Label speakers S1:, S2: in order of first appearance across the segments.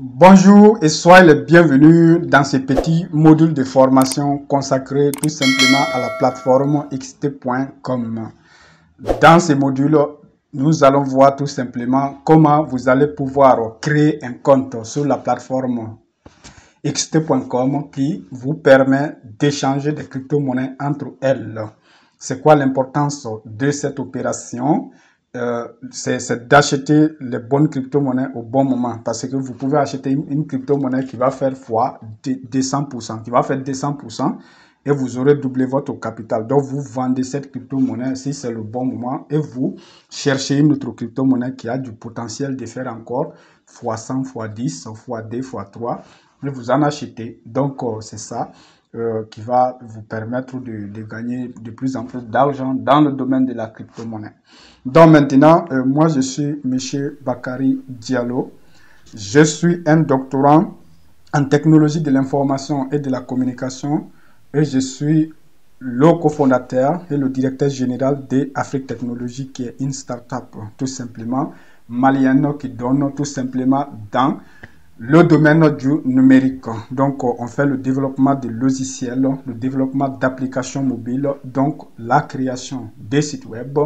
S1: Bonjour et soyez les bienvenus dans ce petit module de formation consacré tout simplement à la plateforme xt.com. Dans ce module, nous allons voir tout simplement comment vous allez pouvoir créer un compte sur la plateforme xt.com qui vous permet d'échanger des crypto-monnaies entre elles. C'est quoi l'importance de cette opération? C'est d'acheter les bonnes crypto-monnaies au bon moment, parce que vous pouvez acheter une crypto-monnaie qui va faire fois 200%, qui va faire 200% et vous aurez doublé votre capital. Donc, vous vendez cette crypto-monnaie si c'est le bon moment et vous cherchez une autre crypto-monnaie qui a du potentiel de faire encore fois 100, fois 10, fois 2, fois 3 et vous en achetez. Donc, c'est ça. Qui va vous permettre de gagner de plus en plus d'argent dans le domaine de la crypto-monnaie. Donc maintenant, moi je suis M. Bakary Diallo. Je suis un doctorant en technologie de l'information et de la communication et je suis le cofondateur et le directeur général de Afrique Technologie qui est une start-up tout simplement malienne qui donne tout simplement dans le domaine du numérique. Donc, on fait le développement de logiciels, le développement d'applications mobiles, donc la création des sites web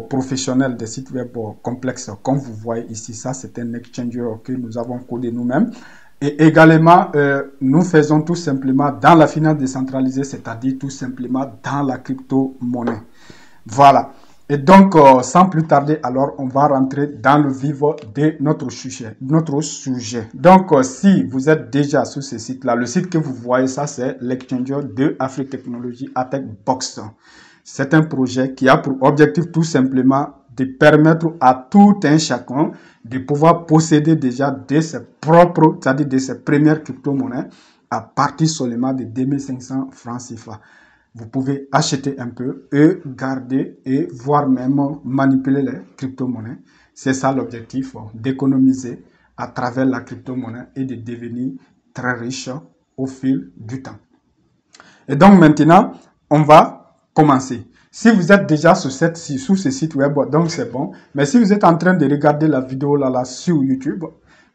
S1: professionnels, des sites web complexes, comme vous voyez ici. Ça, c'est un exchanger que nous avons codé nous-mêmes. Et également, nous faisons tout simplement dans la finance décentralisée, c'est-à-dire tout simplement dans la crypto-monnaie. Voilà. Et donc, sans plus tarder, alors, on va rentrer dans le vif de notre sujet. Donc, si vous êtes déjà sur ce site-là, le site que vous voyez, ça, c'est l'exchanger de Afrique Technologie ATechBox. C'est un projet qui a pour objectif tout simplement de permettre à tout un chacun de pouvoir posséder déjà de ses propres, c'est-à-dire de ses premières crypto-monnaies à partir seulement de 2500 francs CFA. Vous pouvez acheter un peu et garder et voire même manipuler les crypto-monnaies. C'est ça l'objectif, d'économiser à travers la crypto-monnaie et de devenir très riche au fil du temps. Et donc maintenant, on va commencer. Si vous êtes déjà sur ce site web, donc c'est bon. Mais si vous êtes en train de regarder la vidéo là sur YouTube,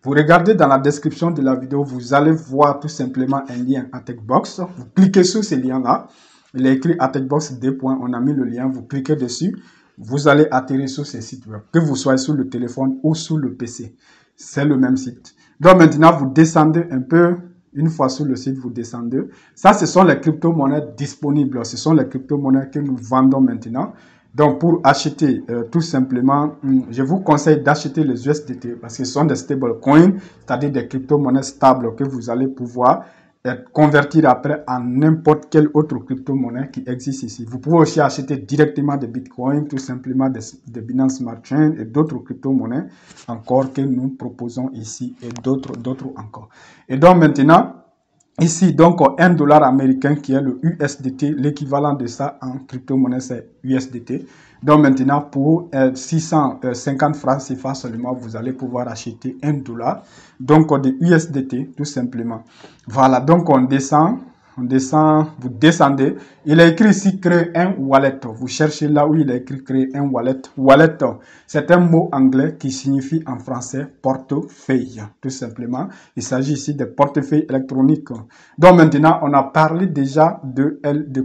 S1: vous regardez dans la description de la vidéo, vous allez voir tout simplement un lien ATechBox. Vous cliquez sur ce lien-là. Il est écrit ATechBox 2. On a mis le lien, vous cliquez dessus. Vous allez atterrir sur ce site web, que vous soyez sur le téléphone ou sur le PC. C'est le même site. Donc maintenant, vous descendez un peu. Une fois sur le site, vous descendez. Ça, ce sont les crypto-monnaies disponibles. Ce sont les crypto-monnaies que nous vendons maintenant. Donc, pour acheter, tout simplement, je vous conseille d'acheter les USDT parce que ce sont des stablecoins, c'est-à-dire des crypto-monnaies stables que vous allez pouvoir convertir après en n'importe quelle autre crypto-monnaie qui existe ici. Vous pouvez aussi acheter directement des bitcoins, tout simplement des Binance Smart Chain et d'autres crypto-monnaies encore que nous proposons ici et d'autres encore. Et donc maintenant, ici, donc, $1 américain qui est le USDT, l'équivalent de ça en crypto-monnaie, c'est USDT. Donc, maintenant, pour 650 francs CFA seulement, vous allez pouvoir acheter $1. Donc, de USDT, tout simplement. Voilà, donc on descend, vous descendez. Il est écrit ici, créer un wallet. Vous cherchez là où il est écrit créer un wallet. Wallet, c'est un mot anglais qui signifie en français portefeuille, tout simplement. Il s'agit ici de portefeuille électronique. Donc maintenant, on a parlé déjà de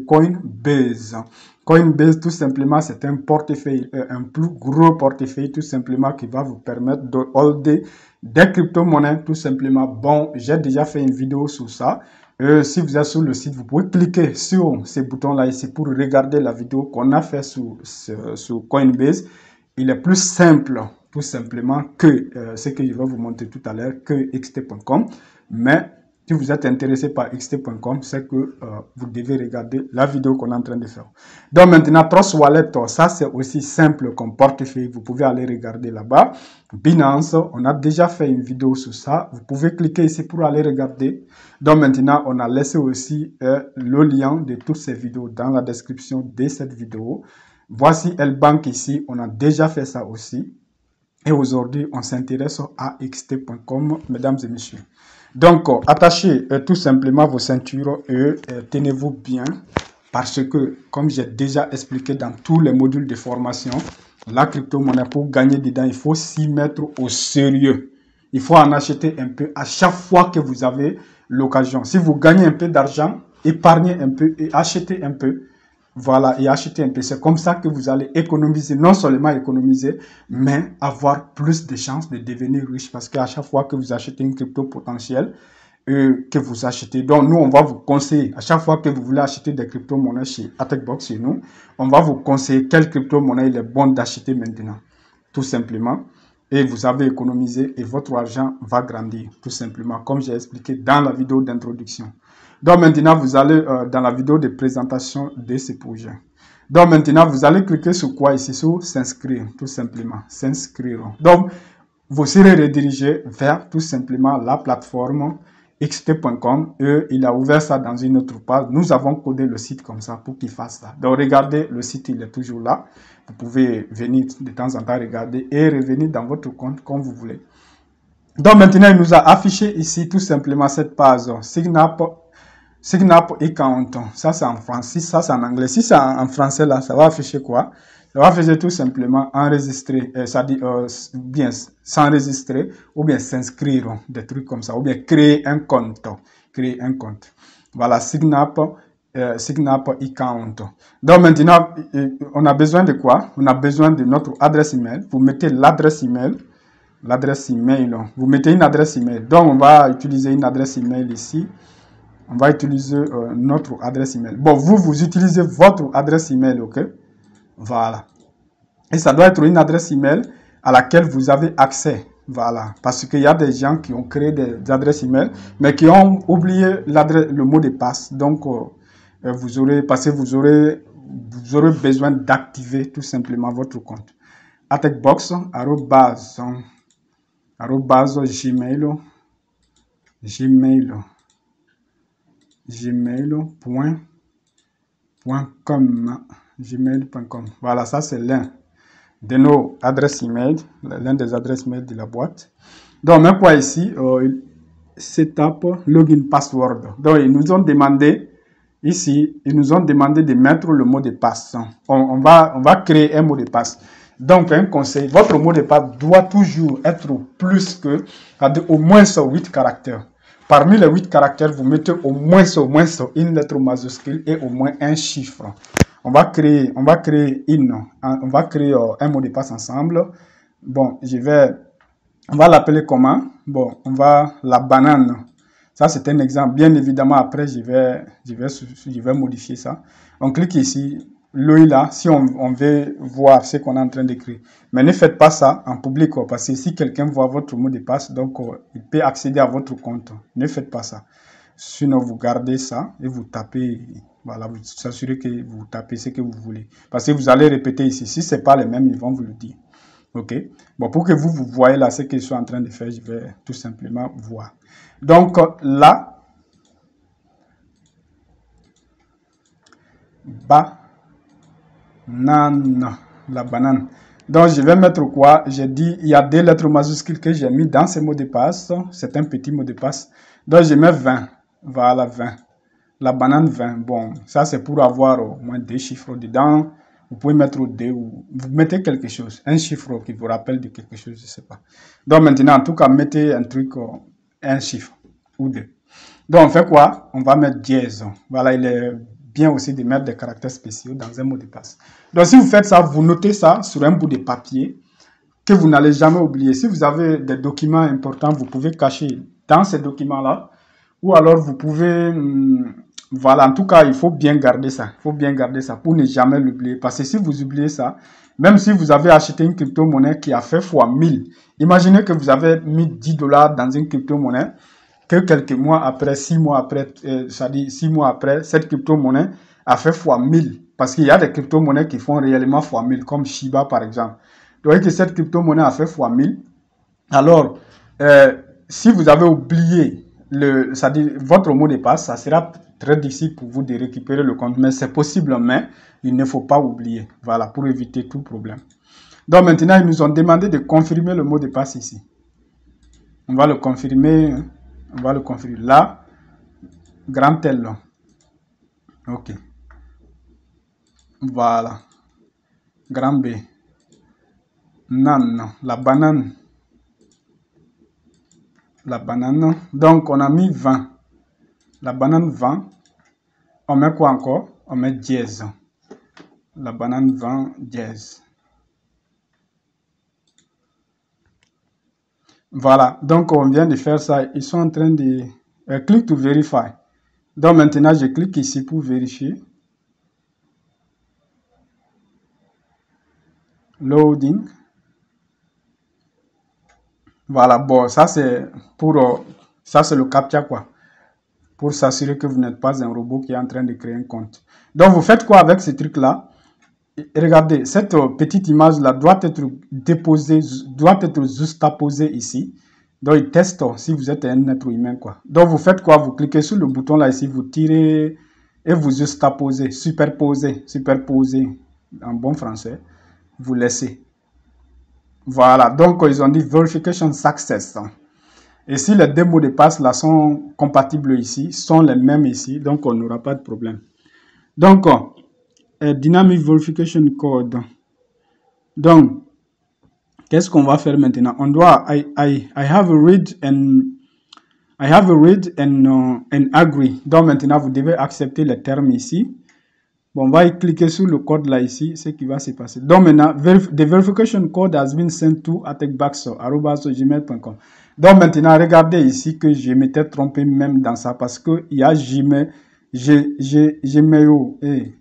S1: Coinbase. Coinbase, tout simplement, c'est un portefeuille, un plus gros portefeuille, tout simplement, qui va vous permettre de holder des crypto-monnaies, tout simplement. Bon, j'ai déjà fait une vidéo sur ça. Si vous êtes sur le site, vous pouvez cliquer sur ces boutons-là ici pour regarder la vidéo qu'on a fait sur Coinbase. Il est plus simple, tout simplement, que ce que je vais vous montrer tout à l'heure, que xt.com. Mais si vous êtes intéressé par xt.com, c'est que vous devez regarder la vidéo qu'on est en train de faire. Donc maintenant, Trust Wallet, ça c'est aussi simple comme portefeuille. Vous pouvez aller regarder là-bas. Binance, on a déjà fait une vidéo sur ça. Vous pouvez cliquer ici pour aller regarder. Donc maintenant, on a laissé aussi le lien de toutes ces vidéos dans la description de cette vidéo. Voici L-Bank ici, on a déjà fait ça aussi. Et aujourd'hui, on s'intéresse à xt.com, mesdames et messieurs. Donc, attachez tout simplement vos ceintures et tenez-vous bien parce que, comme j'ai déjà expliqué dans tous les modules de formation, la crypto-monnaie, pour gagner dedans, il faut s'y mettre au sérieux. Il faut en acheter un peu à chaque fois que vous avez l'occasion. Si vous gagnez un peu d'argent, épargnez un peu et achetez un peu. Voilà, et achetez un peu. C'est comme ça que vous allez économiser, non seulement économiser, mais avoir plus de chances de devenir riche. Parce qu'à chaque fois que vous achetez une crypto potentielle, que vous achetez. Donc, nous, on va vous conseiller, à chaque fois que vous voulez acheter des crypto-monnaies chez Attackbox, chez nous, on va vous conseiller quelle crypto-monnaie il est bon d'acheter maintenant, tout simplement. Et vous avez économisé et votre argent va grandir, tout simplement, comme j'ai expliqué dans la vidéo d'introduction. Donc, maintenant, vous allez dans la vidéo de présentation de ce projet. Donc, maintenant, vous allez cliquer sur quoi ici? Sur s'inscrire, tout simplement, s'inscrire. Donc, vous serez redirigé vers tout simplement la plateforme xt.com et il a ouvert ça dans une autre page. Nous avons codé le site comme ça pour qu'il fasse ça. Donc regardez, le site il est toujours là. Vous pouvez venir de temps en temps regarder et revenir dans votre compte comme vous voulez. Donc maintenant il nous a affiché ici tout simplement cette page Sign-up account. Ça c'est en français, ça c'est en anglais. Si c'est en français là, ça va afficher quoi? Ça va afficher tout simplement enregistrer, ça dit bien s'enregistrer ou bien s'inscrire, des trucs comme ça, ou bien créer un compte. Créer un compte. Voilà, Sign-up account. Donc maintenant, on a besoin de quoi? On a besoin de notre adresse email. Vous mettez l'adresse email. L'adresse email. Vous mettez une adresse email. Donc on va utiliser une adresse email ici. On va utiliser notre adresse email. Bon, vous utilisez votre adresse email, ok? Voilà. Et ça doit être une adresse email à laquelle vous avez accès. Voilà. Parce qu'il y a des gens qui ont créé des adresses email, mais qui ont oublié le mot de passe. Donc, vous aurez besoin d'activer tout simplement votre compte. Attackbox, gmail.com. Voilà, ça c'est l'un de nos adresses email, l'un des adresses mail de la boîte. Donc, même quoi ici, setup login password. Donc, ils nous ont demandé ici, de mettre le mot de passe. On va créer un mot de passe. Donc, un conseil, votre mot de passe doit toujours être plus que, au moins 8 caractères. Parmi les 8 caractères, vous mettez au moins une lettre majuscule et au moins un chiffre. On va créer un mot de passe ensemble. Bon, on va l'appeler comment? Bon, on va la banane. Ça, c'est un exemple. Bien évidemment, après, je vais modifier ça. On clique ici, l'œil là, si on veut voir ce qu'on est en train d'écrire. Mais ne faites pas ça en public, parce que si quelqu'un voit votre mot de passe, donc il peut accéder à votre compte. Ne faites pas ça. Sinon, vous gardez ça et vous tapez, voilà, vous assurez que vous tapez ce que vous voulez. Parce que vous allez répéter ici. Si ce n'est pas les mêmes, ils vont vous le dire. OK? Bon, pour que vous voyez là ce que je suis en train de faire, je vais tout simplement voir. Donc, là, banane, la banane. Donc, je vais mettre quoi? J'ai dit, il y a 2 lettres majuscules que j'ai mis dans ce mot de passe. C'est un petit mot de passe. Donc, je mets 20. Voilà, 20. La banane 20. Bon, ça, c'est pour avoir au moins 2 chiffres dedans. Vous pouvez mettre 2 ou vous mettez quelque chose. Un chiffre qui vous rappelle de quelque chose, je ne sais pas. Donc, maintenant, en tout cas, mettez un truc, un chiffre ou 2. Donc, on fait quoi? On va mettre dièse. Voilà, il est bien aussi de mettre des caractères spéciaux dans un mot de passe. Donc, si vous faites ça, vous notez ça sur un bout de papier que vous n'allez jamais oublier. Si vous avez des documents importants, vous pouvez cacher dans ces documents-là. Ou alors, vous pouvez... voilà, en tout cas, il faut bien garder ça. Il faut bien garder ça pour ne jamais l'oublier. Parce que si vous oubliez ça, même si vous avez acheté une crypto-monnaie qui a fait fois 1000, imaginez que vous avez mis $10 dans une crypto-monnaie, que quelques mois après, 6 mois après, c'est-à-dire 6 mois après, cette crypto-monnaie a fait fois 1000. Parce qu'il y a des crypto-monnaies qui font réellement fois 1000, comme Shiba par exemple. Donc, que cette crypto-monnaie a fait fois 1000. Alors, si vous avez oublié c'est-à-dire votre mot de passe, ça sera très difficile pour vous de récupérer le compte. Mais c'est possible, mais il ne faut pas oublier. Voilà, pour éviter tout problème. Donc maintenant, ils nous ont demandé de confirmer le mot de passe ici. On va le confirmer. On va le confirmer là. Grand L. OK. Voilà. Grand B. Nan. La banane. La banane. Donc, on a mis 20. La banane 20. On met quoi encore? On met dièse. La banane 20 dièse. Voilà. Donc, on vient de faire ça. Ils sont en train de... click to verify. Donc, maintenant, je clique ici pour vérifier. Loading. Voilà. Bon, ça, c'est pour... ça, c'est le CAPTCHA, quoi. Pour s'assurer que vous n'êtes pas un robot qui est en train de créer un compte. Donc, vous faites quoi avec ce truc-là? Regardez, cette petite image-là doit être déposée, doit être juxtaposée ici. Donc, il teste si vous êtes un être humain, quoi. Donc, vous faites quoi? Vous cliquez sur le bouton là ici, vous tirez et vous juxtaposez, superposer en bon français. Vous laissez. Voilà. Donc, ils ont dit verification success. Et si les deux mots de passe là sont compatibles ici, sont les mêmes ici, donc on n'aura pas de problème. Donc, Dynamic Verification Code. Donc, qu'est-ce qu'on va faire maintenant? On doit, I have a read and agree. Donc, maintenant, vous devez accepter les termes ici. Bon, on va y cliquer sur le code là ici, ce qui va se passer. Donc, maintenant, the verification code has been sent to attackbackso@gmail.com. Donc, maintenant, regardez ici que je m'étais trompé même dans ça parce que il y a Gmail, Gmail, et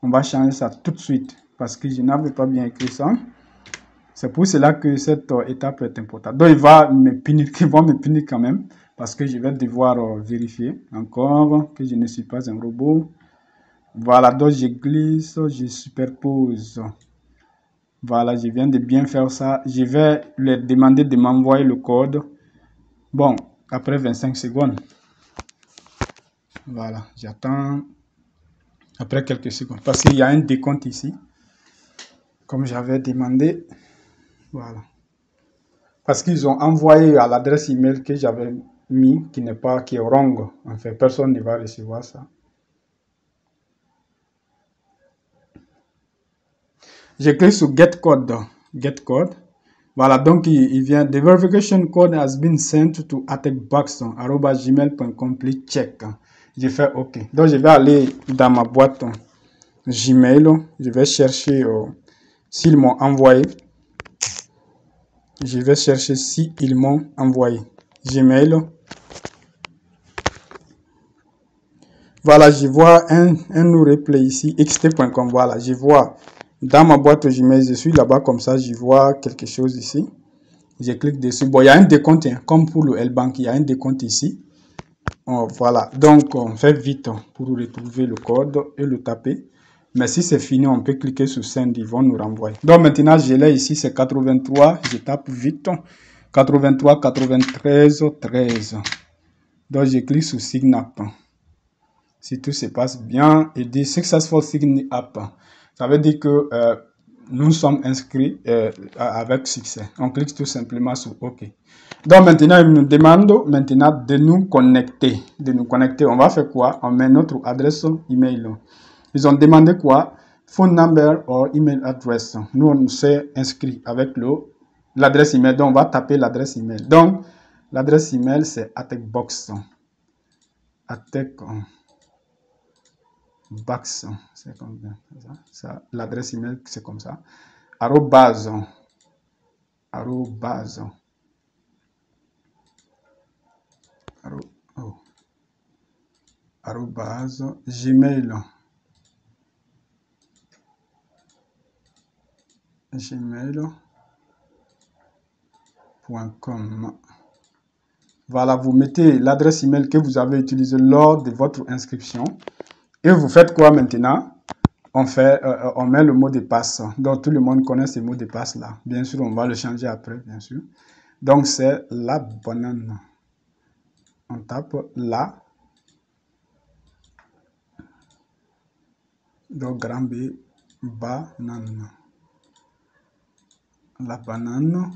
S1: on va changer ça tout de suite parce que je n'avais pas bien écrit ça. C'est pour cela que cette étape est importante. Donc, ils vont me punir quand même parce que je vais devoir vérifier encore que je ne suis pas un robot. Voilà, donc je glisse, je superpose. Voilà, je viens de bien faire ça. Je vais leur demander de m'envoyer le code. Bon, après 25 secondes. Voilà, j'attends après quelques secondes parce qu'il y a un décompte ici. Comme j'avais demandé. Voilà. Parce qu'ils ont envoyé à l'adresse email que j'avais mis, qui est wrong. En fait, personne ne va recevoir ça. Je clique sur Get Code. Get Code. Voilà, donc il vient. The verification code has been sent to attackbox@gmail.com. Please check. Je fais OK. Donc je vais aller dans ma boîte Gmail. Je vais chercher s'ils m'ont envoyé. Je vais chercher s'ils m'ont envoyé. Gmail. Voilà, je vois un replay ici, xt.com. Voilà, je vois dans ma boîte Gmail, je suis là-bas comme ça, je vois quelque chose ici. Je clique dessus. Bon, il y a un décompte, hein, comme pour le L-Bank, il y a un décompte ici. Oh, voilà, donc on fait vite pour retrouver le code et le taper. Mais si c'est fini, on peut cliquer sur Send, ils vont nous renvoyer. Donc maintenant, je l'ai ici, c'est 83, je tape vite. 83, 93, 13. Donc je clique sur Sign Up. Si tout se passe bien, il dit Successful Sign Up. Ça veut dire que nous sommes inscrits avec succès. On clique tout simplement sur OK. Donc maintenant, il nous demande maintenant de nous connecter. On va faire quoi? On met notre adresse email. Ils ont demandé quoi? Phone number or email address. Nous, on s'est inscrit avec l'adresse email. Donc, on va taper l'adresse email. Donc, l'adresse email, c'est attackbox. Box, c'est comme ça. L'adresse email, c'est comme ça. Arrobase gmail.com. Voilà, vous mettez l'adresse email que vous avez utilisée lors de votre inscription. Et vous faites quoi maintenant? On met le mot de passe. Donc, tout le monde connaît ce mot de passe là. Bien sûr, on va le changer après, bien sûr. Donc, c'est la banane. On tape la. Donc, grand B, banane. La banane.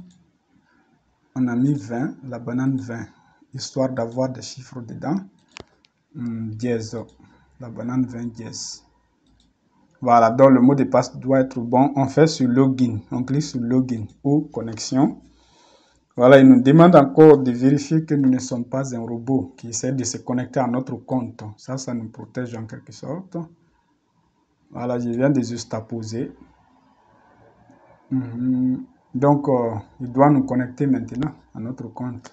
S1: On a mis 20, la banane 20. Histoire d'avoir des chiffres dedans. Dièse. La banane 20 dièse. Voilà, donc le mot de passe doit être bon. On fait sur login. On clique sur login ou connexion. Voilà, il nous demande encore de vérifier que nous ne sommes pas un robot qui essaie de se connecter à notre compte. Ça nous protège en quelque sorte. Voilà, je viens de juste apposer. Donc, il doit nous connecter maintenant à notre compte.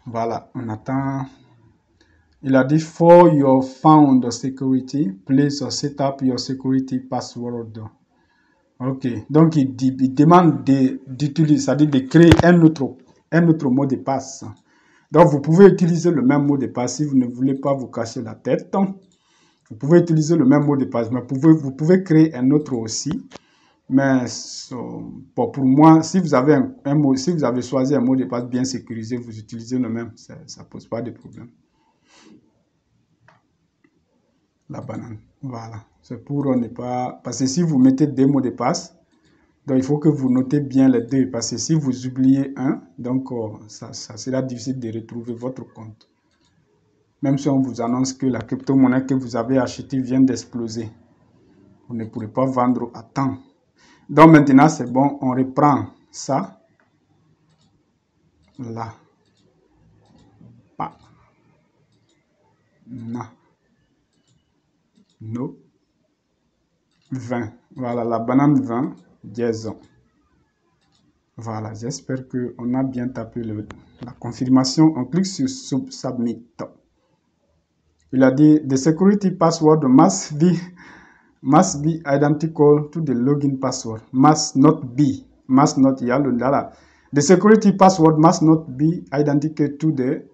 S1: Voilà, on attend. Il a dit, for your phone security, please set up your security password. Ok, donc il demande d'utiliser, c'est-à-dire de créer un autre mot de passe. Donc vous pouvez utiliser le même mot de passe si vous ne voulez pas vous casser la tête. Vous pouvez utiliser le même mot de passe, mais vous pouvez créer un autre aussi. Mais pour moi, si vous avez si vous avez choisi un mot de passe bien sécurisé, vous utilisez le même, ça ne pose pas de problème. La banane, voilà. C'est pour ne pas... Parce que si vous mettez deux mots de passe, donc il faut que vous notez bien les deux. Parce que si vous oubliez un, donc ça sera difficile de retrouver votre compte. Même si on vous annonce que la crypto-monnaie que vous avez achetée vient d'exploser. Vous ne pourrez pas vendre à temps. Donc maintenant, c'est bon, on reprend ça. Là. Pas. Na. No. 20. Voilà, la banane 20, dièse. Voilà, j'espère qu'on a bien tapé la confirmation. On clique sur Submit. Il a dit, the security password must be identical to the login password. Must not, il y a le là. The security password must not be identical to the...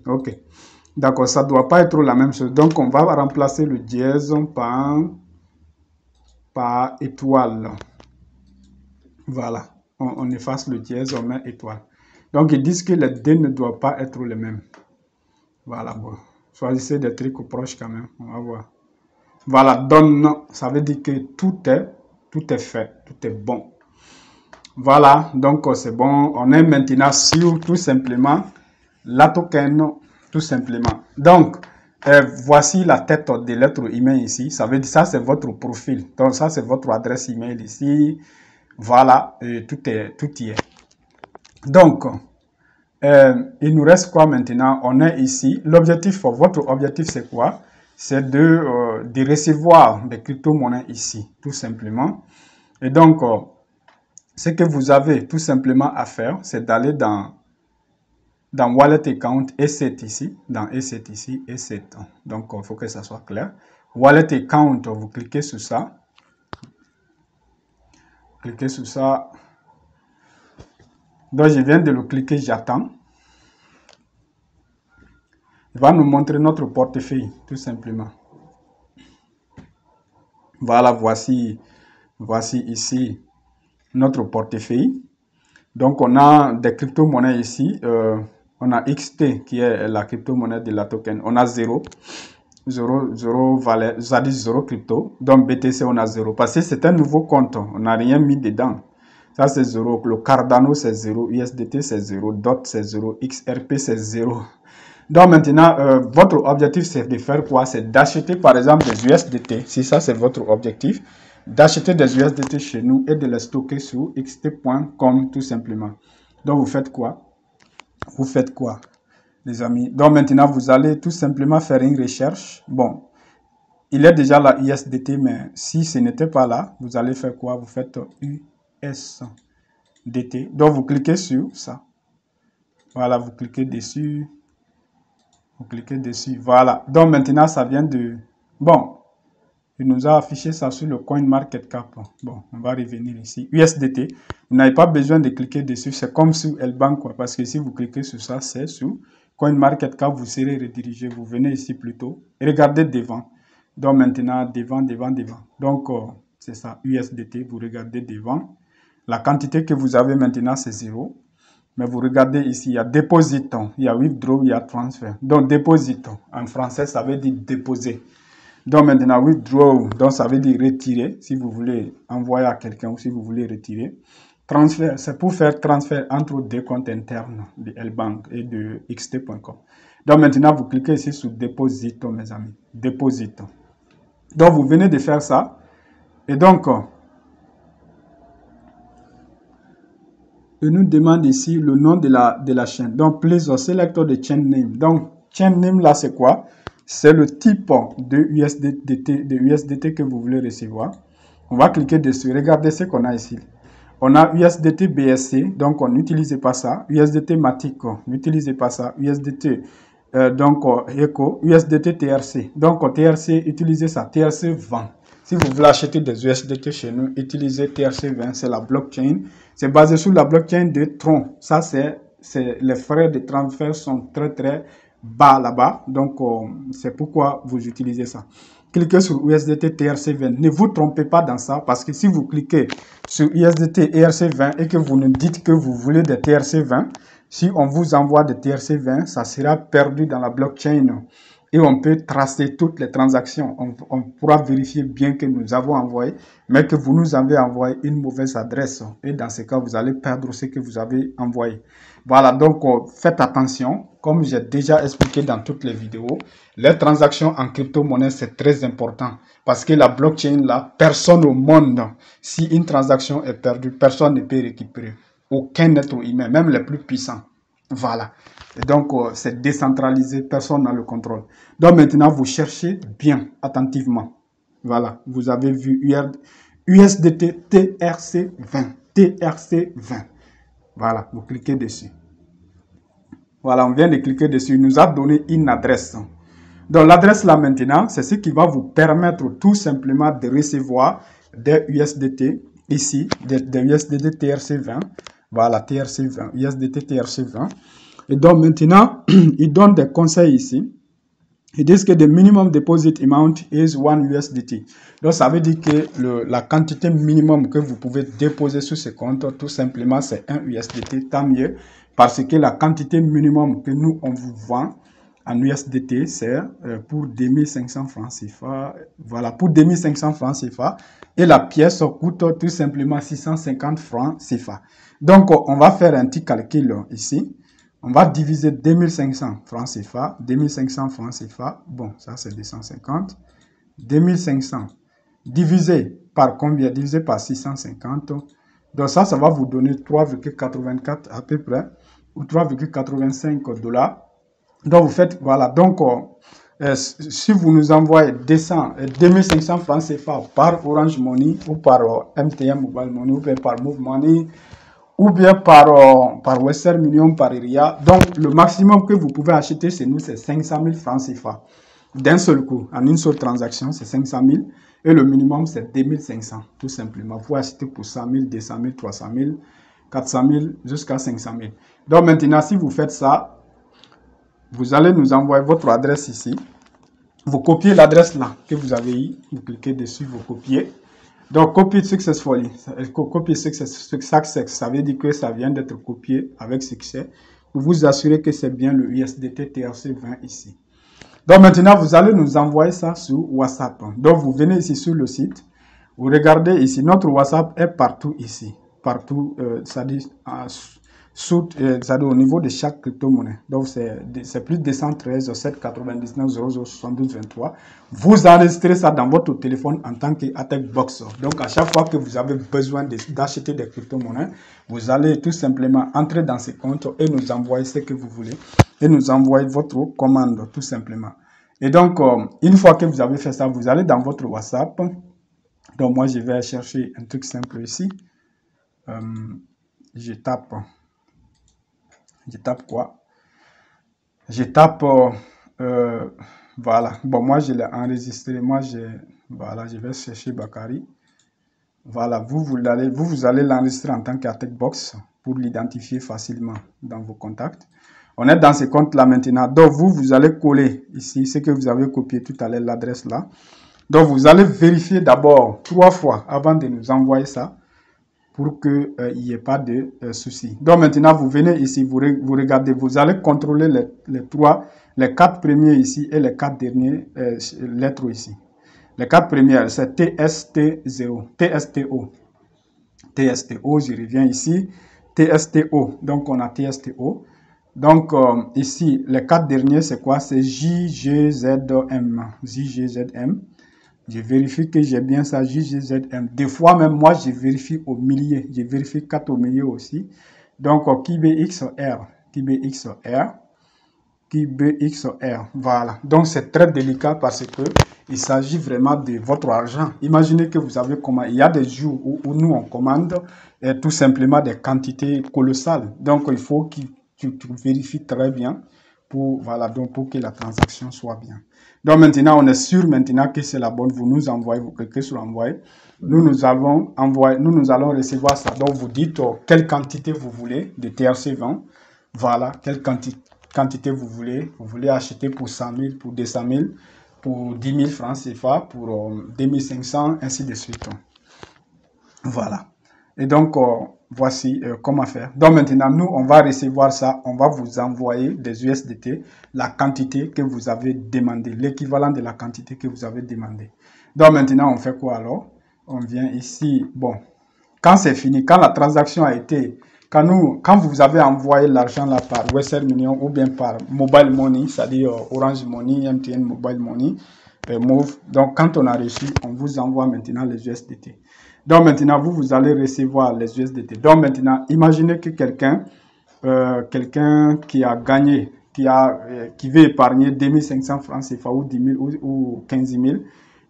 S1: ok. D'accord, ça ne doit pas être la même chose. Donc, on va remplacer le dièse par étoile. Voilà. On efface le dièse, on met étoile. Donc, ils disent que les deux ne doivent pas être les mêmes. Voilà, bon. Choisissez des trucs proches quand même. On va voir. Voilà, donne, ça veut dire que tout est fait, tout est bon. Voilà, donc c'est bon. On est maintenant sur tout simplement la token, tout simplement. Donc, voici la tête de lettre email ici. Ça veut dire ça, c'est votre profil. Donc, ça, c'est votre adresse email ici. Voilà, tout y est. Donc, il nous reste quoi maintenant? On est ici. L'objectif, votre objectif, c'est quoi? C'est de recevoir des crypto-monnaies ici, tout simplement. Et donc, ce que vous avez tout simplement à faire, c'est d'aller dans Wallet Account E7 ici, dans E7 ici, E7. Donc, il faut que ça soit clair. Wallet Account, vous cliquez sur ça. Cliquez sur ça. Donc, je viens de le cliquer, j'attends. Il va nous montrer notre portefeuille, tout simplement. Voilà, voici ici notre portefeuille. Donc, on a des crypto-monnaies ici. On a XT qui est la crypto-monnaie de la token. On a 0 valeur, c'est-à-dire 0 crypto. Donc, BTC, on a 0. Parce que c'est un nouveau compte. On n'a rien mis dedans. Ça, c'est 0. Le Cardano, c'est 0. USDT, c'est 0. DOT, c'est 0. XRP, c'est 0. Donc maintenant, votre objectif, c'est de faire quoi? C'est d'acheter par exemple des USDT. Si ça, c'est votre objectif, d'acheter des USDT chez nous et de les stocker sur xt.com tout simplement. Donc vous faites quoi? Vous faites quoi, les amis? Donc maintenant, vous allez tout simplement faire une recherche. Bon, il est déjà la USDT, mais si ce n'était pas là, vous allez faire quoi? Vous faites USDT. Donc vous cliquez sur ça. Voilà, vous cliquez dessus. Vous cliquez dessus, voilà. Donc maintenant, ça vient de... Bon, il nous a affiché ça sur le CoinMarketCap. Bon, on va revenir ici. USDT, vous n'avez pas besoin de cliquer dessus. C'est comme sur Elbank, quoi. Parce que si vous cliquez sur ça, c'est sur CoinMarketCap, vous serez redirigé. Vous venez ici plutôt. Et regardez devant. Donc maintenant, devant. Donc, c'est ça, USDT, vous regardez devant. La quantité que vous avez maintenant, c'est 0. Mais vous regardez ici, il y a deposit, il y a withdraw, il y a transfert. Donc, deposit, en français, ça veut dire déposer. Donc, maintenant, withdraw, donc ça veut dire retirer, si vous voulez envoyer à quelqu'un ou si vous voulez retirer. Transfert, c'est pour faire transfert entre deux comptes internes de Elbank et de xt.com. Donc, maintenant, vous cliquez ici sur deposit, mes amis. Deposit. Donc, vous venez de faire ça. Et donc, il nous demande ici le nom de la chaîne. Donc, please select the chain name. Donc, chain name là, c'est quoi? C'est le type de USDT que vous voulez recevoir. On va cliquer dessus. Regardez ce qu'on a ici. On a USDT BSC, donc on n'utilise pas ça. USDT Matic, on n'utilise pas ça. USDT ECO, USDT TRC. Donc TRC, utilisez ça. TRC 20. Si vous voulez acheter des USDT chez nous, utilisez TRC 20. C'est la blockchain. C'est basé sur la blockchain de Tron. Ça, les frais de transfert sont très bas là-bas. Donc c'est pourquoi vous utilisez ça. Cliquez sur USDT TRC20. Ne vous trompez pas dans ça parce que si vous cliquez sur USDT TRC20 et que vous nous dites que vous voulez des TRC20, si on vous envoie des TRC20, ça sera perdu dans la blockchain et on peut tracer toutes les transactions. On pourra vérifier bien que nous avons envoyé, mais que vous nous avez envoyé une mauvaise adresse. Et dans ce cas, vous allez perdre ce que vous avez envoyé. Voilà, donc faites attention. Comme j'ai déjà expliqué dans toutes les vidéos, les transactions en crypto-monnaie, c'est très important. Parce que la blockchain, là, personne au monde, si une transaction est perdue, personne ne peut récupérer. Aucun être humain, même les plus puissants. Voilà. Et donc, c'est décentralisé, personne n'a le contrôle. Donc, maintenant, vous cherchez bien, attentivement. Voilà, vous avez vu USDT TRC20. TRC20. Voilà, vous cliquez dessus. Voilà, on vient de cliquer dessus. Il nous a donné une adresse. Donc, l'adresse là maintenant, c'est ce qui va vous permettre tout simplement de recevoir des USDT ici, des USDT TRC20. Voilà, TRC20, USDT TRC20. Et donc, maintenant, il donne des conseils ici. Ils disent que the minimum deposit amount is 1 USDT. Donc, ça veut dire que la quantité minimum que vous pouvez déposer sur ce compte, tout simplement, c'est 1 USDT. Tant mieux, parce que la quantité minimum que nous, on vous vend en USDT, c'est pour 2500 francs CFA. Voilà, pour 2500 francs CFA. Et la pièce coûte tout simplement 650 francs CFA. Donc, on va faire un petit calcul ici. On va diviser 2500 francs CFA, 2500 francs CFA, bon, ça c'est 250, 2500 divisé par combien? Divisé par 650, donc ça va vous donner 3,84 à peu près, ou 3,85 $. Donc vous faites, voilà, donc si vous nous envoyez 2500 francs CFA par Orange Money, ou par MTM Mobile Money, ou par Move Money, ou bien par Western Union, par Iria. Donc, le maximum que vous pouvez acheter chez nous, c'est 500 000 francs CFA. D'un seul coup, en une seule transaction, c'est 500 000. Et le minimum, c'est 2500, tout simplement. Vous pouvez acheter pour 100 000, 200 000, 300 000, 400 000, jusqu'à 500 000. Donc, maintenant, si vous faites ça, vous allez nous envoyer votre adresse ici. Vous copiez l'adresse là que vous avez eu. Vous cliquez dessus, vous copiez. Donc, copy successfully. Copy success, ça veut dire que ça vient d'être copié avec succès. Vous vous assurez que c'est bien le USDT TRC20 ici. Donc, maintenant, vous allez nous envoyer ça sur WhatsApp. Donc, vous venez ici sur le site. Vous regardez ici. Notre WhatsApp est partout ici. Partout, c'est-à-dire au niveau de chaque crypto-monnaie. Donc, c'est plus 213 799 00 72 23. Vous enregistrez ça dans votre téléphone en tant qu'Attackbox. Donc, à chaque fois que vous avez besoin d'acheter des crypto-monnaies, vous allez tout simplement entrer dans ce compte et nous envoyer ce que vous voulez. Et nous envoyer votre commande, tout simplement. Et donc, une fois que vous avez fait ça, vous allez dans votre WhatsApp. Donc, moi, je vais chercher un truc simple ici. Je tape quoi? Je tape, voilà. Bon, moi, je l'ai enregistré. Moi, voilà, je vais chercher Bakary. Voilà, vous allez l'enregistrer en tant qu'Attackbox pour l'identifier facilement dans vos contacts. On est dans ce compte-là maintenant. Donc, vous allez coller ici ce que vous avez copié tout à l'heure, l'adresse là. Donc, vous allez vérifier d'abord 3 fois avant de nous envoyer ça, pour qu'il n'y ait pas de soucis. Donc maintenant, vous venez ici, vous regardez, vous allez contrôler les 4 premiers ici et les 4 dernières lettres ici. Les 4 premières, c'est TST0, TSTO. TSTO, je reviens ici, TSTO. Donc on a TSTO. Donc ici, les 4 derniers, c'est quoi? C'est JGZM. JGZM. Je vérifie que j'ai bien ça, JGZM. Des fois même, moi, je vérifie au milieu. Je vérifie 4 au milieu aussi. Donc, KBXR, KBXR, KBXR, voilà. Donc, c'est très délicat parce que il s'agit vraiment de votre argent. Imaginez que vous avez commandé. Il y a des jours où nous, on commande tout simplement des quantités colossales. Donc, il faut que tu vérifies très bien pour, voilà, donc pour que la transaction soit bien. Donc, maintenant, on est sûr maintenant que c'est la bonne. Vous nous envoyez, vous cliquez sur envoyer. Nous allons recevoir ça. Donc, vous dites quelle quantité vous voulez de TRC20. Voilà, quelle quantité vous voulez. Vous voulez acheter pour 100 000, pour 200 000, pour 10 000 francs CFA, pour 2500, ainsi de suite. Voilà. Et donc, voici comment faire. Donc, maintenant, nous, on va recevoir ça. On va vous envoyer des USDT, la quantité que vous avez demandé, l'équivalent de la quantité que vous avez demandé. Donc, maintenant, on fait quoi alors? On vient ici. Bon, quand c'est fini, quand la transaction a été, quand vous avez envoyé l'argent là par Western Union ou bien par Mobile Money, c'est-à-dire Orange Money, MTN Mobile Money, Move. Donc, quand on a reçu, on vous envoie maintenant les USDT. Donc, maintenant, vous allez recevoir les USDT. Donc, maintenant, imaginez que quelqu'un qui a gagné, qui veut épargner 2500 francs CFA ou 10 000 ou 15 000.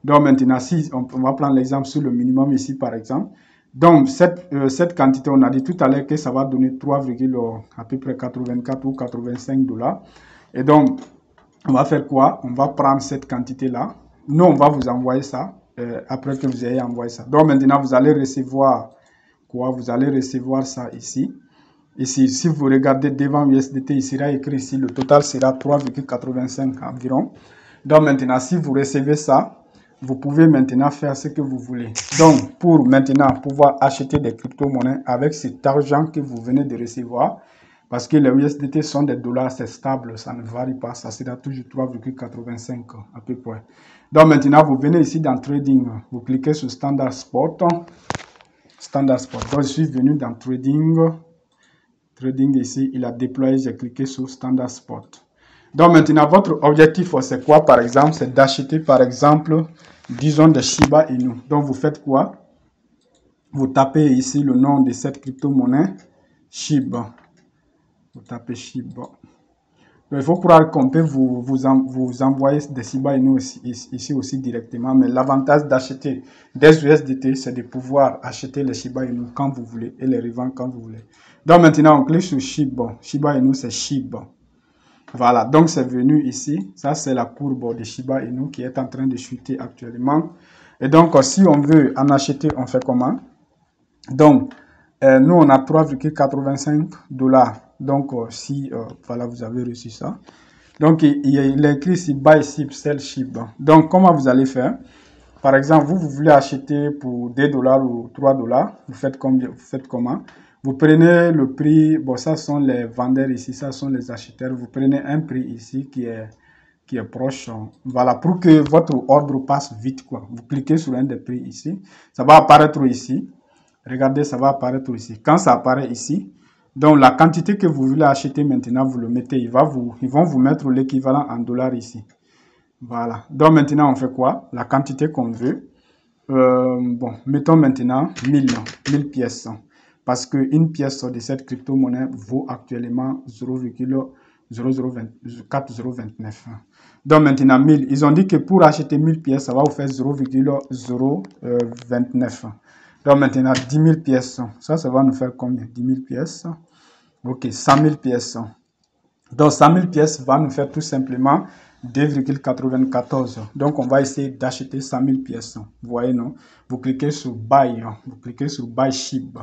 S1: Donc, maintenant, si on va prendre l'exemple sur le minimum ici, par exemple. Donc, cette quantité, on a dit tout à l'heure que ça va donner 3, à peu près 84 ou 85 $. Et donc, on va faire quoi? On va prendre cette quantité-là. Nous, on va vous envoyer ça après que vous ayez envoyé ça. Donc, maintenant, vous allez recevoir quoi? Vous allez recevoir ça ici. Ici, si vous regardez devant USDT, il sera écrit ici, le total sera 3,85 environ. Donc, maintenant, si vous recevez ça, vous pouvez maintenant faire ce que vous voulez. Donc, pour maintenant pouvoir acheter des crypto-monnaies avec cet argent que vous venez de recevoir, parce que les USDT sont des dollars, c'est stable, ça ne varie pas, ça sera toujours 3,85 à peu près. Donc, maintenant, vous venez ici dans Trading, vous cliquez sur Standard Spot. Standard Spot. Donc, je suis venu dans Trading. Trading ici, il a déployé, j'ai cliqué sur Standard Spot. Donc maintenant, votre objectif, c'est quoi par exemple? C'est d'acheter par exemple, disons des Shiba Inu. Donc vous faites quoi? Vous tapez ici le nom de cette crypto-monnaie, Shiba. Vous tapez Shiba. Donc, il faut croire qu'on peut vous envoyer des Shiba Inu ici aussi directement. Mais l'avantage d'acheter des USDT, c'est de pouvoir acheter les Shiba Inu quand vous voulez et les revendre quand vous voulez. Donc maintenant, on clique sur Shiba. Shiba Inu, c'est Shiba. Voilà, donc c'est venu ici. Ça, c'est la courbe de Shiba Inu qui est en train de chuter actuellement. Et donc, si on veut en acheter, on fait comment? Donc, nous, on a 3,85 $. Donc, si, voilà, vous avez reçu ça. Donc, il est écrit ici, buy SHIB, sell SHIB. Donc, comment vous allez faire? Par exemple, vous voulez acheter pour 2 $ ou 3 $. Vous faites combien? Vous faites comment? Vous prenez le prix, bon, ça sont les vendeurs ici, ça sont les acheteurs. Vous prenez un prix ici qui est proche. Voilà, pour que votre ordre passe vite, quoi. Vous cliquez sur un des prix ici. Ça va apparaître ici. Regardez, ça va apparaître ici. Quand ça apparaît ici, donc la quantité que vous voulez acheter maintenant, vous le mettez. Ils vont vous mettre l'équivalent en dollars ici. Voilà. Donc maintenant, on fait quoi? La quantité qu'on veut. Bon, mettons maintenant 1000 pièces. Parce qu'une pièce de cette crypto-monnaie vaut actuellement 0,4029. Donc maintenant 1000. Ils ont dit que pour acheter 1000 pièces, ça va vous faire 0,029. Donc maintenant 10 000 pièces. Ça va nous faire combien? 10 000 pièces. Ok, 100 000 pièces. Donc 100 000 pièces va nous faire tout simplement 2,94. Donc on va essayer d'acheter 100 000 pièces. Vous voyez, non? Vous cliquez sur Buy. Vous cliquez sur Buy SHIB.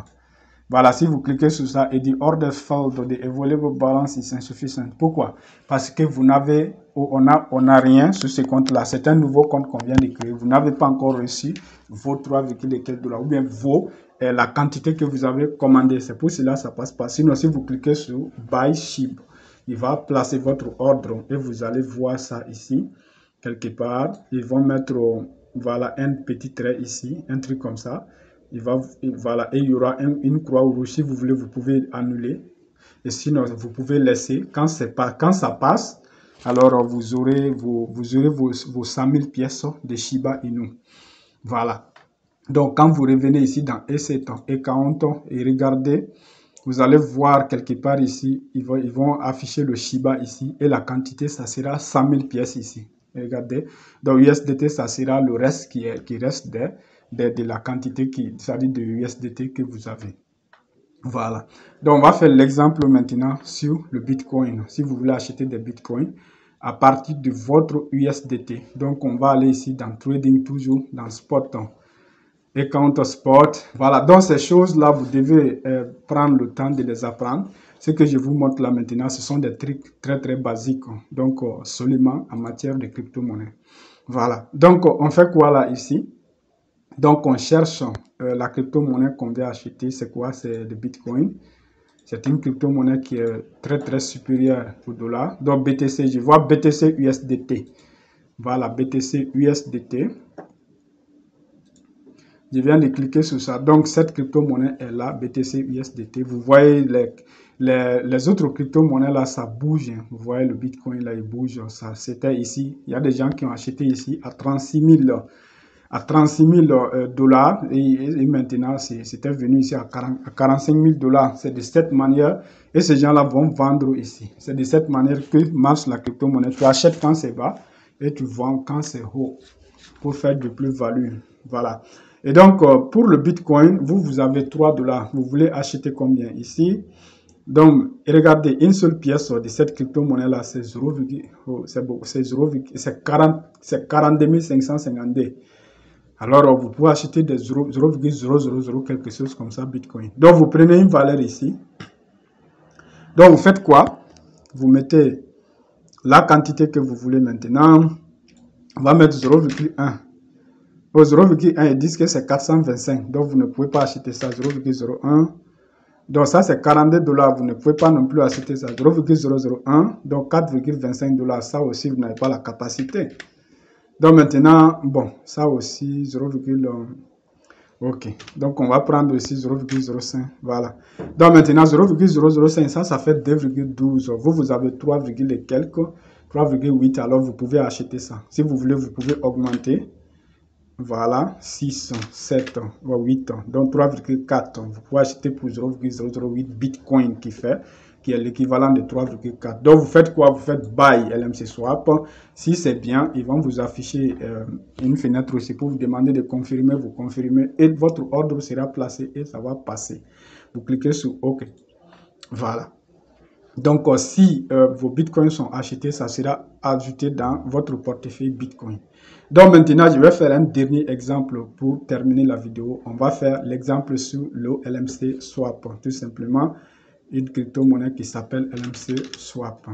S1: Voilà, si vous cliquez sur ça, il dit Order failed, the available balance is insufficient. Pourquoi? Parce que on n'a rien sur ce compte-là. C'est un nouveau compte qu'on vient de créer. Vous n'avez pas encore reçu vos 3,quelques $, ou bien la quantité que vous avez commandée. C'est pour cela que ça passe pas. Sinon, si vous cliquez sur Buy SHIB, il va placer votre ordre et vous allez voir ça ici, quelque part. Ils vont mettre, voilà, un petit trait ici, un truc comme ça. Voilà, et il y aura une croix rouge. Si vous voulez, vous pouvez annuler. Et sinon, vous pouvez laisser. Quand ça passe, alors vous aurez vos 100 000 pièces de Shiba Inu. Voilà. Donc, quand vous revenez ici dans E7 et 40 et regardez, vous allez voir quelque part ici, ils vont afficher le Shiba ici et la quantité, ça sera 100 000 pièces ici. Regardez, dans USDT, ça sera le reste qui reste de la quantité c'est-à-dire de USDT que vous avez. Voilà. Donc, on va faire l'exemple maintenant sur le Bitcoin. Si vous voulez acheter des Bitcoins à partir de votre USDT. Donc, on va aller ici dans Trading, toujours dans Spot et Counter Spot. Voilà. Donc, ces choses-là, vous devez prendre le temps de les apprendre. Ce que je vous montre là maintenant, ce sont des trucs très, très basiques. Donc, seulement en matière de crypto-monnaie. Voilà. Donc, on fait quoi là ici? Donc, on cherche la crypto-monnaie qu'on veut acheter. C'est quoi? C'est le Bitcoin. C'est une crypto-monnaie qui est très, très supérieure au dollar. Donc, BTC, je vois BTC USDT. Voilà, BTC USDT. Je viens de cliquer sur ça. Donc, cette crypto-monnaie est là, BTC USDT. Vous voyez les autres crypto-monnaies là, ça bouge. Vous voyez le Bitcoin là, il bouge. Ça, c'était ici. Il y a des gens qui ont acheté ici à 36 000 dollars et maintenant c'était venu ici à 45 000 dollars. C'est de cette manière et ces gens-là vont vendre ici. C'est de cette manière que marche la crypto-monnaie. Tu achètes quand c'est bas et tu vends quand c'est haut pour faire de plus-value. Voilà. Et donc, pour le Bitcoin, vous avez 3 dollars. Vous voulez acheter combien ici? Donc, regardez, une seule pièce de cette crypto-monnaie-là, c'est 42 552. Alors, vous pouvez acheter des 0,000 quelque chose comme ça, Bitcoin. Donc, vous prenez une valeur ici. Donc, vous faites quoi? Vous mettez la quantité que vous voulez maintenant. On va mettre 0,1. Au 0,1, ils disent que c'est 425. Donc, vous ne pouvez pas acheter ça, 0,01. Donc, ça, c'est 42 dollars. Vous ne pouvez pas non plus acheter ça, 0,001. Donc, 4,25 dollars. Ça aussi, vous n'avez pas la capacité. Donc maintenant, bon, ça aussi, 0, ok. Donc on va prendre ici 0,05. Voilà. Donc maintenant, 0,005, ça fait 2,12. Vous avez 3, et quelques, 3,8. Alors vous pouvez acheter ça. Si vous voulez, vous pouvez augmenter. Voilà, 6, 7, 8. Donc 3,4. Vous pouvez acheter pour 0,008 Bitcoin qui est l'équivalent de 3,4. Donc, vous faites quoi? Vous faites Buy LMC Swap. Si c'est bien, ils vont vous afficher une fenêtre aussi pour vous demander de confirmer. Vous confirmez et votre ordre sera placé et ça va passer. Vous cliquez sur OK. Voilà. Donc, si vos Bitcoins sont achetés, ça sera ajouté dans votre portefeuille Bitcoin. Donc, maintenant, je vais faire un dernier exemple pour terminer la vidéo. On va faire l'exemple sur le LMC Swap. Tout simplement, une crypto-monnaie qui s'appelle LMC Swap.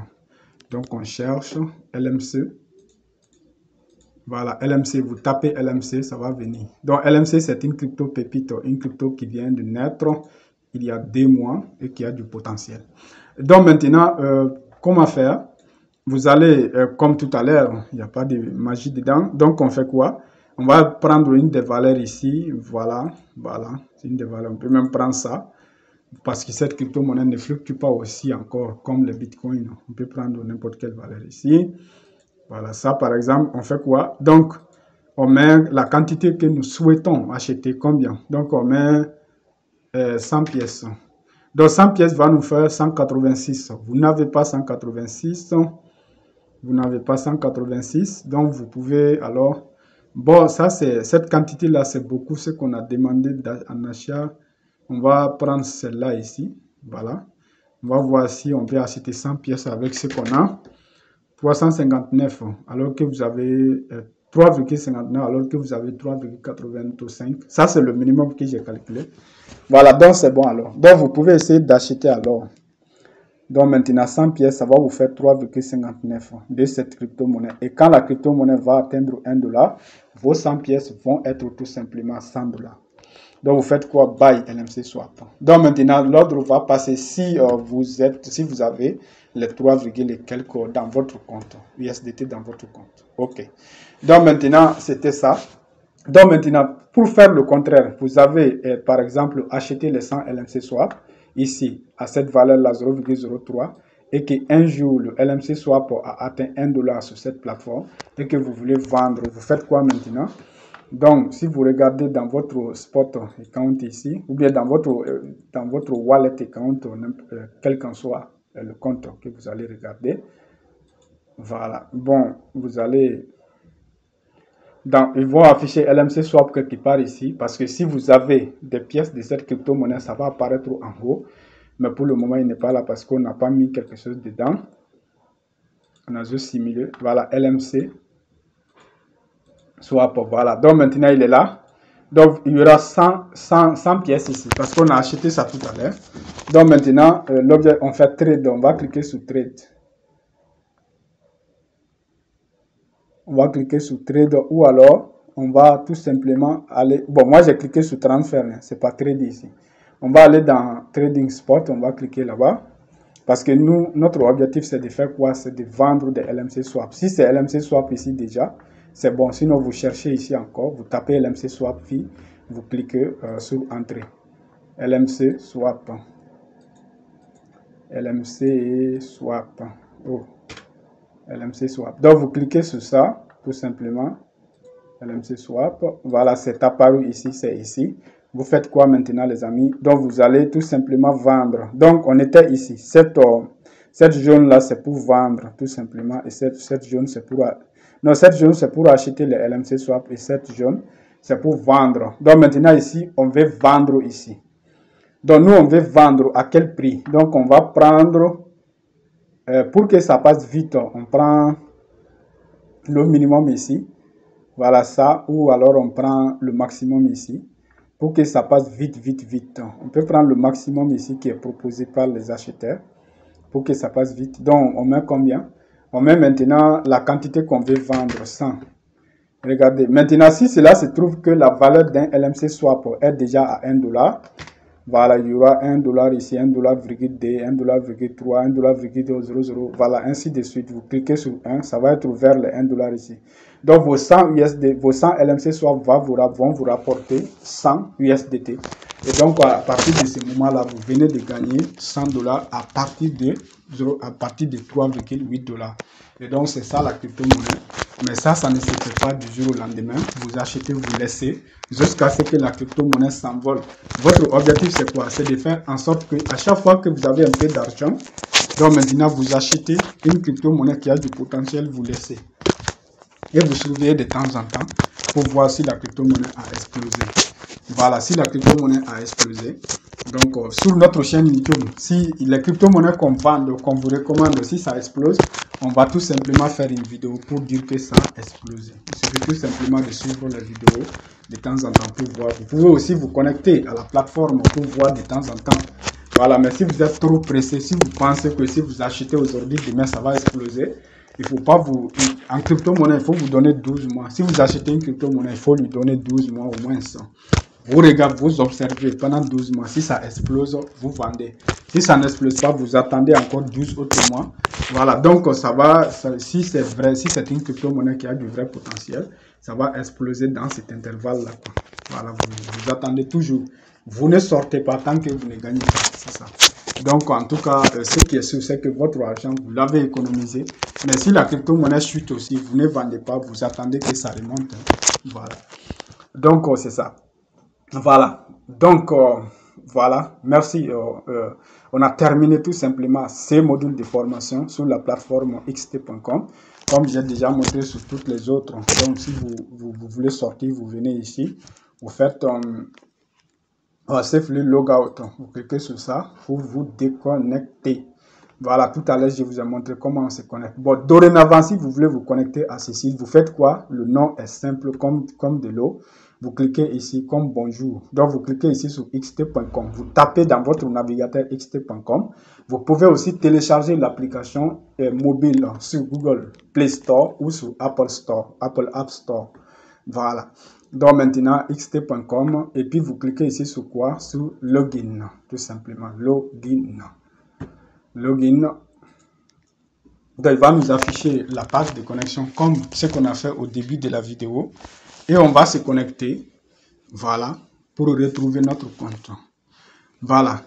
S1: Donc, on cherche LMC. Voilà, LMC, vous tapez LMC, ça va venir. Donc, LMC, c'est une crypto pépite, une crypto qui vient de naître il y a 2 mois et qui a du potentiel. Donc, maintenant, comment faire? Vous allez, comme tout à l'heure, il n'y a pas de magie dedans. Donc, on fait quoi? On va prendre une des valeurs ici. Voilà, voilà, c'est une des valeurs. On peut même prendre ça. Parce que cette crypto-monnaie ne fluctue pas aussi encore comme le Bitcoin. On peut prendre n'importe quelle valeur ici. Voilà, ça par exemple, on fait quoi? Donc, on met la quantité que nous souhaitons acheter. Combien? Donc, on met 100 pièces. Donc, 100 pièces va nous faire 186. Vous n'avez pas 186. Vous n'avez pas 186. Donc, vous pouvez alors... Bon, ça, c'est cette quantité-là, c'est beaucoup ce qu'on a demandé en achat. On va prendre celle-là ici. Voilà. On va voir si on peut acheter 100 pièces avec ce qu'on a. 359 alors que vous avez 3,59 alors que vous avez 3,85. Ça, c'est le minimum que j'ai calculé. Voilà, donc c'est bon alors. Donc, vous pouvez essayer d'acheter alors. Donc, maintenant, 100 pièces, ça va vous faire 3,59 de cette crypto-monnaie. Et quand la crypto-monnaie va atteindre 1 dollar, vos 100 pièces vont être tout simplement 100 dollars. Donc, vous faites quoi? Buy LMC Swap. Donc, maintenant, l'ordre va passer si vous avez les 3, et quelques dans votre compte, USDT dans votre compte. OK. Donc, maintenant, c'était ça. Donc, maintenant, pour faire le contraire, vous avez, par exemple, acheté les 100 LMC Swap ici, à cette valeur-là, 0,03, et qu'un jour, le LMC Swap a atteint 1 dollar sur cette plateforme et que vous voulez vendre. Vous faites quoi maintenant? Donc, si vous regardez dans votre spot account ici, ou bien dans votre wallet account, quel qu'en soit le compte que vous allez regarder, voilà. Bon, vous allez ils vont afficher LMC Swap quelque part ici, parce que si vous avez des pièces de cette crypto-monnaie, ça va apparaître en haut. Mais pour le moment, il n'est pas là parce qu'on n'a pas mis quelque chose dedans. On a juste simulé. Voilà, LMC Swap. Voilà. Donc maintenant, il est là. Donc, il y aura 100 pièces ici parce qu'on a acheté ça tout à l'heure. Donc maintenant, l'objet, on fait trade. On va cliquer sur trade. On va cliquer sur trade ou alors on va tout simplement aller. Bon, moi j'ai cliqué sur transfert, hein, c'est pas trade ici. On va aller dans trading spot, on va cliquer là-bas. Parce que nous, notre objectif c'est de faire quoi? C'est de vendre des LMC swap. Si c'est LMC swap ici déjà, c'est bon. Sinon, vous cherchez ici encore, vous tapez LMC swap fee, vous cliquez sur entrée. LMC swap. LMC swap. Oh. LMC swap. Donc, vous cliquez sur ça, tout simplement. LMC swap. Voilà, c'est apparu ici, c'est ici. Vous faites quoi maintenant, les amis? Donc, vous allez tout simplement vendre. Donc, on était ici. Cette jaune-là, c'est pour vendre, tout simplement. Et cette jaune, c'est pour... Non, cette jaune, c'est pour acheter les LMC swap. Et cette jaune, c'est pour vendre. Donc, maintenant, ici, on veut vendre ici. Donc, nous, on veut vendre à quel prix? Donc, on va prendre... pour que ça passe vite, on prend le minimum ici. Voilà ça. Ou alors on prend le maximum ici. Pour que ça passe vite, vite, vite. On peut prendre le maximum ici qui est proposé par les acheteurs. Pour que ça passe vite. Donc on met combien? On met maintenant la quantité qu'on veut vendre, 100. Regardez. Maintenant, si cela se trouve que la valeur d'un LMC swap est déjà à 1 $. Voilà, il y aura 1 $ ici, 1 $,2, 1 $,3, 1 $,000. Voilà, ainsi de suite. Vous cliquez sur 1, ça va être vers les 1 $ ici. Donc, vos 100 USD, vos 100 LMC swap vont vous rapporter 100 USDT. Et donc, à partir de ce moment-là, vous venez de gagner 100 $ à partir de 3,8 $. Et donc, c'est ça la crypto-monnaie. Mais ça ne se fait pas du jour au lendemain. Vous achetez, vous laissez, jusqu'à ce que la crypto-monnaie s'envole. Votre objectif, c'est quoi? C'est de faire en sorte que à chaque fois que vous avez un peu d'argent, donc maintenant, vous achetez une crypto-monnaie qui a du potentiel, vous laissez. Et vous surveillez de temps en temps pour voir si la crypto-monnaie a explosé. Voilà, si la crypto-monnaie a explosé. Donc, sur notre chaîne YouTube, si les crypto-monnaies qu'on vend, qu'on vous recommande, si ça explose, on va tout simplement faire une vidéo pour dire que ça a explosé. Il suffit tout simplement de suivre la vidéo de temps en temps pour voir. Vous pouvez aussi vous connecter à la plateforme pour voir de temps en temps. Voilà, mais si vous êtes trop pressé, si vous pensez que si vous achetez aujourd'hui, demain ça va exploser, il ne faut pas vous... En crypto-monnaie, il faut vous donner 12 mois. Si vous achetez une crypto-monnaie, il faut lui donner 12 mois au moins. Vous regardez, vous observez pendant 12 mois. Si ça explose, vous vendez. Si ça n'explose pas, vous attendez encore 12 autres mois. Voilà, donc ça va, si c'est vrai, si c'est une crypto-monnaie qui a du vrai potentiel, ça va exploser dans cet intervalle-là. Voilà, vous attendez toujours. Vous ne sortez pas tant que vous ne gagnez pas. C'est ça. Donc, en tout cas, ce qui est sûr, c'est que votre argent, vous l'avez économisé. Mais si la crypto-monnaie chute aussi, vous ne vendez pas, vous attendez que ça remonte. Voilà. Donc, c'est ça. Voilà. Donc, voilà. Merci. On a terminé tout simplement ces modules de formation sur la plateforme xt.com. Comme j'ai déjà montré sur toutes les autres. Donc, si vous voulez sortir, vous venez ici. Vous faites... Save le logout, vous cliquez sur ça pour vous déconnecter. Voilà, tout à l'heure, je vous ai montré comment on se connecte. Bon, dorénavant, si vous voulez vous connecter à ce site, vous faites quoi? Le nom est simple comme de l'eau. Vous cliquez ici comme bonjour. Donc, vous cliquez ici sur xt.com. Vous tapez dans votre navigateur xt.com. Vous pouvez aussi télécharger l'application mobile sur Google Play Store ou sur Apple Store, Apple App Store. Voilà. Donc maintenant, xt.com et puis vous cliquez ici sur quoi? Sur login, tout simplement. Login. Donc il va nous afficher la page de connexion comme ce qu'on a fait au début de la vidéo. Et on va se connecter, voilà, pour retrouver notre compte. Voilà.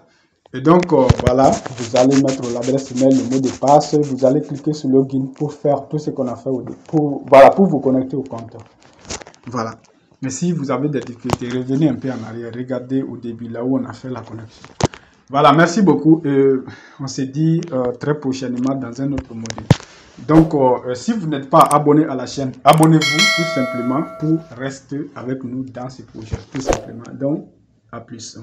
S1: Et donc, voilà, vous allez mettre l'adresse email, le mot de passe. Vous allez cliquer sur login pour faire tout ce qu'on a fait au début. Voilà, pour vous connecter au compte. Voilà. Mais si vous avez des difficultés, revenez un peu en arrière, regardez au début, là où on a fait la connexion. Voilà, merci beaucoup. On se dit très prochainement dans un autre module. Donc, si vous n'êtes pas abonné à la chaîne, abonnez-vous tout simplement pour rester avec nous dans ce projet. Tout simplement. Donc, à plus.